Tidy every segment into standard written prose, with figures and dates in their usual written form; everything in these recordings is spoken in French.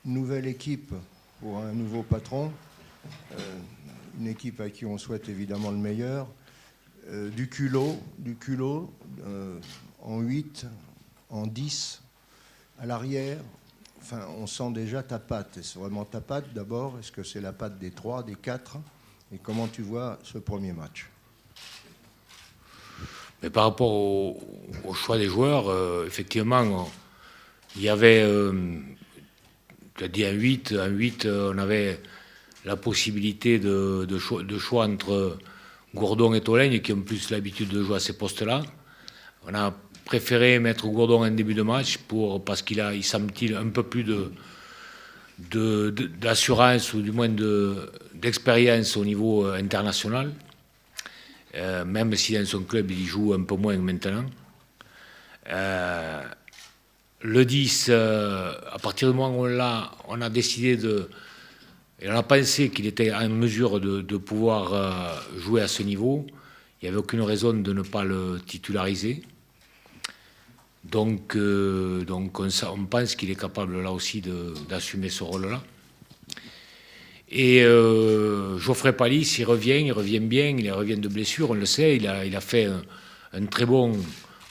Nouvelle équipe pour un nouveau patron, une équipe à qui on souhaite évidemment le meilleur, du culot en 8, en 10, à l'arrière. Enfin, on sent déjà ta patte. C'est vraiment ta patte d'abord. Est-ce que c'est la patte des 3, des 4? Et comment tu vois ce premier match? Mais par rapport au choix des joueurs, effectivement, il y avait, tu as dit un 8, on avait la possibilité de choix entre Gourdon et Tolègne, qui ont plus l'habitude de jouer à ces postes-là. On a préféré mettre Gourdon en début de match parce qu'il semble-t-il un peu plus d'assurance ou du moins d'expérience au niveau international, même si dans son club il joue un peu moins maintenant. Le 10, à partir du moment où on a décidé et on a pensé qu'il était en mesure de pouvoir jouer à ce niveau, il n'y avait aucune raison de ne pas le titulariser. Donc on pense qu'il est capable là aussi d'assumer ce rôle-là. Et Geoffrey Palis, il revient bien, il revient de blessure, on le sait, il a fait un très bon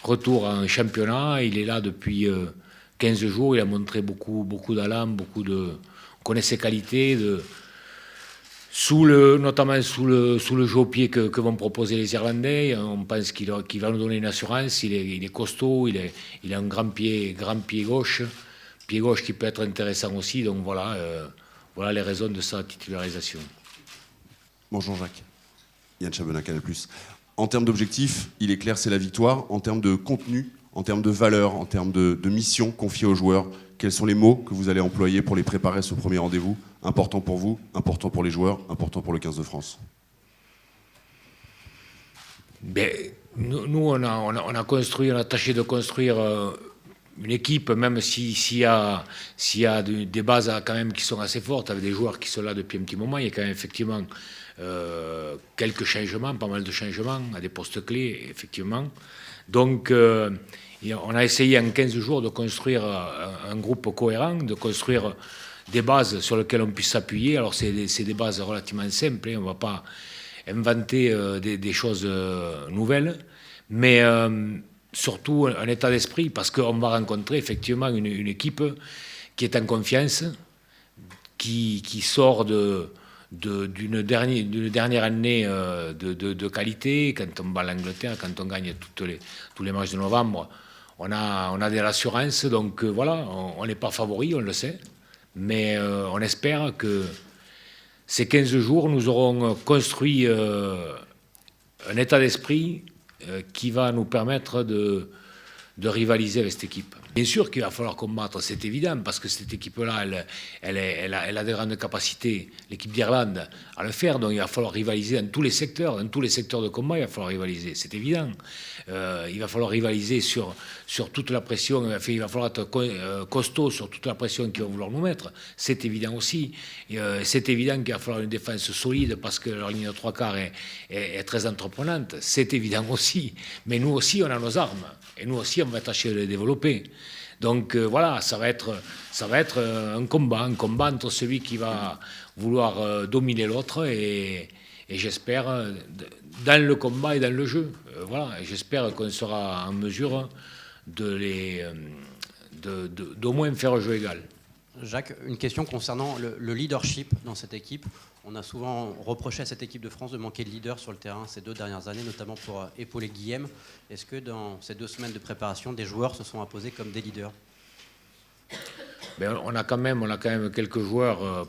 retour en championnat, il est là depuis 15 jours, il a montré beaucoup d'allant, on connaît ses qualités, notamment sous le jeu au pied que vont proposer les Irlandais. On pense qu'il va nous donner une assurance. Il est costaud, il a un grand pied gauche qui peut être intéressant aussi. Donc voilà les raisons de sa titularisation. Bonjour Jacques, Yann Chabenin, Canal+. En termes d'objectifs, il est clair, c'est la victoire. En termes de contenu, en termes de valeur, en termes de mission confiée aux joueurs, quels sont les mots que vous allez employer pour les préparer à ce premier rendez-vous? Important pour vous, important pour les joueurs, important pour le 15 de France. Nous, on a tâché de construire une équipe, même s'il y a des bases quand même qui sont assez fortes, avec des joueurs qui sont là depuis un petit moment. Il y a quand même effectivement quelques changements, pas mal de changements à des postes clés, effectivement. Donc, on a essayé en 15 jours de construire un groupe cohérent, de construire des bases sur lesquelles on puisse s'appuyer. Alors, c'est des bases relativement simples, on ne va pas inventer des choses nouvelles, mais surtout un état d'esprit, parce qu'on va rencontrer effectivement une équipe qui est en confiance, qui sort d'une dernière année de qualité. Quand on bat l'Angleterre, quand on gagne tous les matchs de novembre, on a de l'assurance. Donc voilà, on n'est pas favori, on le sait, mais on espère que ces 15 jours, nous aurons construit un état d'esprit qui va nous permettre de rivaliser avec cette équipe. Bien sûr qu'il va falloir combattre, c'est évident, parce que cette équipe-là, elle a des grandes capacités, l'équipe d'Irlande, à le faire. Donc il va falloir rivaliser dans tous les secteurs de combat, il va falloir rivaliser, c'est évident. Il va falloir rivaliser sur toute la pression, il va falloir être costaud sur toute la pression qu'ils vont vouloir nous mettre, c'est évident aussi. C'est évident qu'il va falloir une défense solide, parce que leur ligne de trois quarts est très entreprenante, c'est évident aussi. Mais nous aussi, on a nos armes, et nous aussi, on va tâcher de les développer. Donc voilà, ça va être un combat entre celui qui va vouloir dominer l'autre et j'espère dans le combat et dans le jeu. Voilà, et j'espère qu'on sera en mesure d'au moins faire un jeu égal. Jacques, une question concernant le leadership dans cette équipe. On a souvent reproché à cette équipe de France de manquer de leader sur le terrain ces 2 dernières années, notamment pour épauler Guillem. Est-ce que dans ces 2 semaines de préparation, des joueurs se sont imposés comme des leaders? On a quand même quelques joueurs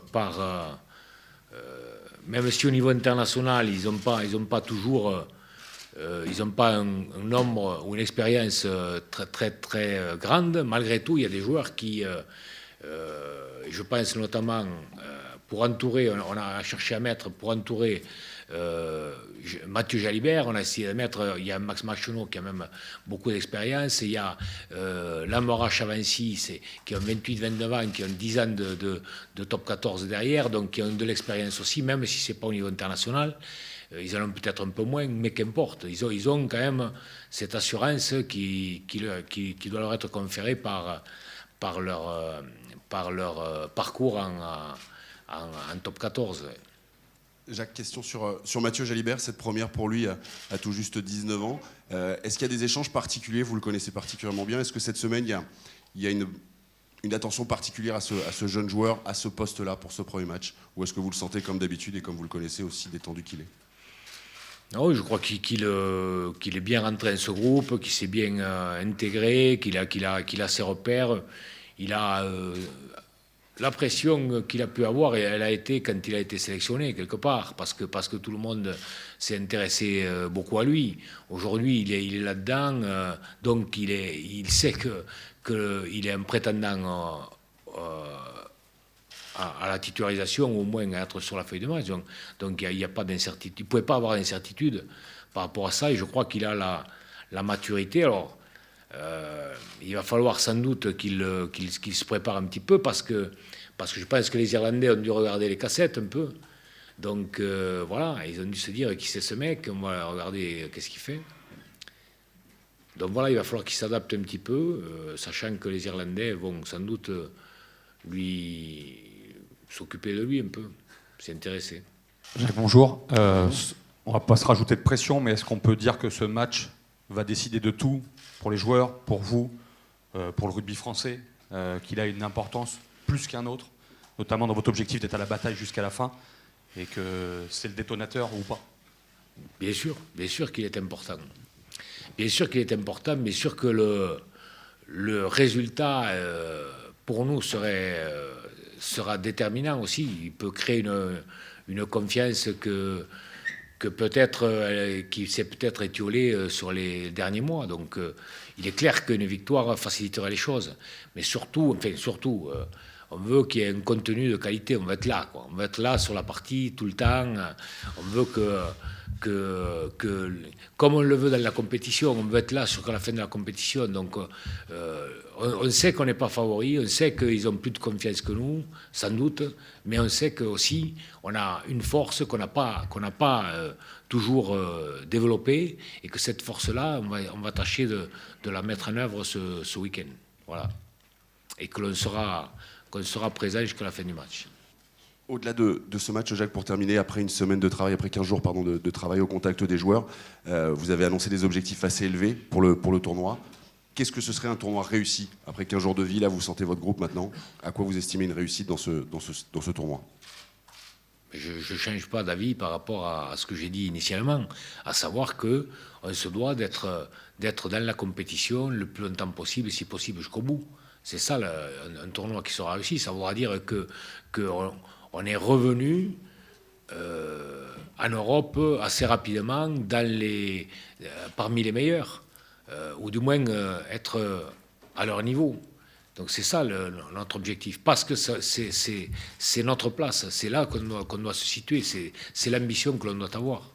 même si au niveau international, ils n'ont pas toujours... ils n'ont pas un nombre ou une expérience très grande. Malgré tout, il y a des joueurs qui... je pense notamment... pour entourer, on a cherché à mettre, pour entourer Mathieu Jalibert, on a essayé de mettre, il y a Max Machonneau qui a même beaucoup d'expérience, il y a Lamora Chavancy qui a 28-29 ans, qui a 10 ans de top 14 derrière, donc qui ont de l'expérience aussi, même si ce n'est pas au niveau international. Ils en ont peut-être un peu moins, mais qu'importe. Ils ont quand même cette assurance qui doit leur être conférée par parcours en top 14. Jacques, question sur Mathieu Jalibert, cette première pour lui à tout juste 19 ans. Est-ce qu'il y a des échanges particuliers? Vous le connaissez particulièrement bien. Est-ce que cette semaine, il y a une attention particulière à ce jeune joueur, à ce poste-là pour ce premier match? Ou est-ce que vous le sentez comme d'habitude et comme vous le connaissez aussi détendu qu'il est? Non, je crois qu'il est bien rentré dans ce groupe, qu'il s'est bien intégré, qu'il a ses repères. Il a la pression qu'il a pu avoir, et elle a été quand il a été sélectionné quelque part, parce que tout le monde s'est intéressé beaucoup à lui. Aujourd'hui, il est là-dedans, donc il sait qu'il est un prétendant à la titularisation, au moins à être sur la feuille de match. Donc il n'y a pas d'incertitude. Il ne pouvait pas avoir d'incertitude par rapport à ça, et je crois qu'il a la maturité. Alors, il va falloir sans doute qu'il se prépare un petit peu, parce que je pense que les Irlandais ont dû regarder les cassettes un peu. Donc voilà, ils ont dû se dire qui c'est ce mec, on va regarder qu'est-ce qu'il fait. Donc voilà, il va falloir qu'il s'adapte un petit peu, sachant que les Irlandais vont sans doute s'occuper de lui un peu, s'y intéresser. Jacques, bonjour. On ne va pas se rajouter de pression, mais est-ce qu'on peut dire que ce match va décider de tout pour les joueurs, pour vous, pour le rugby français, qu'il a une importance plus qu'un autre, notamment dans votre objectif d'être à la bataille jusqu'à la fin, et que c'est le détonateur ou pas? Bien sûr qu'il est important. Bien sûr qu'il est important, mais sûr que le résultat, pour nous, sera déterminant aussi. Il peut créer une confiance qui s'est peut-être étiolée sur les derniers mois. Donc, il est clair qu'une victoire faciliterait les choses. Mais surtout, on veut qu'il y ait un contenu de qualité. On veut être là, quoi. On veut être là sur la partie tout le temps. On veut que comme on le veut dans la compétition, on veut être là sur la fin de la compétition. Donc, on sait qu'on n'est pas favori, on sait qu'ils ont plus de confiance que nous, sans doute, mais on sait qu'aussi, on a une force qu'on n'a pas toujours développée, et que cette force-là, on va tâcher de la mettre en œuvre ce week-end. Voilà. Et qu'on sera présent jusqu'à la fin du match. Au-delà de ce match, Jacques, pour terminer, après une semaine de travail, après 15 jours de travail au contact des joueurs, vous avez annoncé des objectifs assez élevés pour le tournoi. Qu'est-ce que ce serait un tournoi réussi? Après 15 jours de vie, là, vous sentez votre groupe maintenant. À quoi vous estimez une réussite dans ce tournoi? Je ne change pas d'avis par rapport à ce que j'ai dit initialement, à savoir qu'on se doit d'être dans la compétition le plus longtemps possible, si possible jusqu'au bout. C'est ça, un tournoi qui sera réussi. Ça voudra dire qu'on est revenu en Europe assez rapidement parmi les meilleurs, ou du moins être à leur niveau. Donc c'est ça notre objectif, parce que c'est notre place, c'est là qu'on doit se situer, c'est l'ambition que l'on doit avoir.